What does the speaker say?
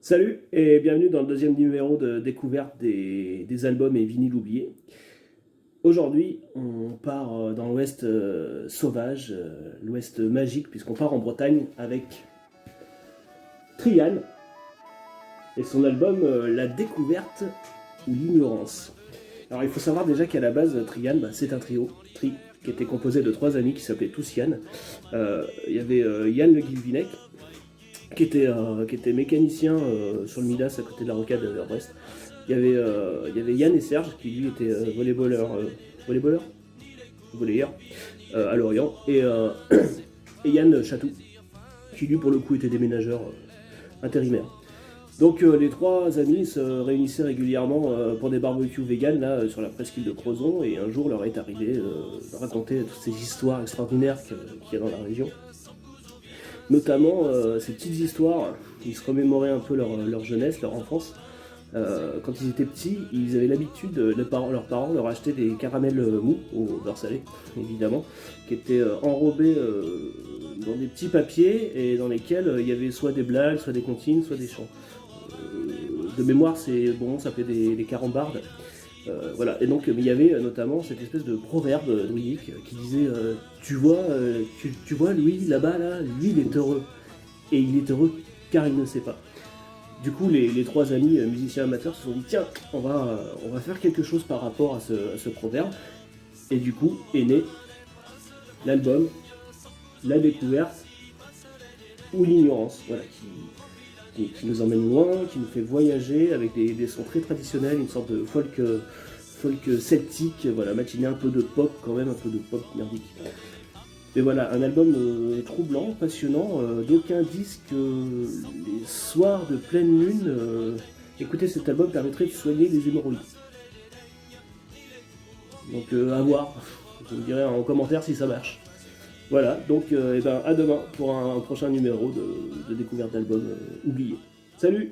Salut et bienvenue dans le deuxième numéro de découverte des albums et vinyles oubliés. Aujourd'hui, on part dans l'ouest sauvage, l'ouest magique, puisqu'on part en Bretagne avec Trian et son album La découverte ou l'ignorance. Alors il faut savoir déjà qu'à la base, Trian, c'est un trio, qui était composé de trois amis qui s'appelaient tous Yann. Il y avait Yann Le Guilvinec, qui était mécanicien sur le Midas à côté de la rocade vers Brest. Il y avait Yann et Serge qui lui étaient volleyballeurs volleyeurs à Lorient et Yann Chatou qui lui pour le coup était déménageur intérimaire. Donc les trois amis se réunissaient régulièrement pour des barbecues véganes là sur la presqu'île de Crozon, et un jour leur est arrivé de raconter toutes ces histoires extraordinaires qu'il y a dans la région. Notamment ces petites histoires, ils se remémoraient un peu leur jeunesse, leur enfance. Quand ils étaient petits, ils avaient l'habitude, leurs parents leur achetaient des caramels mous au beurre salé, évidemment, qui étaient enrobés dans des petits papiers et dans lesquels il y avait soit des blagues, soit des comptines, soit des chants. De mémoire, ça s'appelait des carambardes. Voilà. Et donc il y avait notamment cette espèce de proverbe druidique qui disait tu vois lui là-bas là, lui il est heureux. Et il est heureux car il ne sait pas. Du coup les trois amis musiciens amateurs se sont dit tiens, on va faire quelque chose par rapport à ce proverbe. Et du coup est né l'album La découverte ou l'ignorance, voilà, qui nous emmène loin, qui nous fait voyager avec des sons très traditionnels, une sorte de folk celtique, voilà, matiné un peu de pop quand même, un peu de pop merdique. Et voilà, un album troublant, passionnant, d'aucuns disent que les soirs de pleine lune, écouter cet album permettrait de soigner les hémorroïdes. Donc à voir, vous me direz en commentaire si ça marche. Voilà, donc à demain pour un prochain numéro de découverte d'albums oubliés. Salut!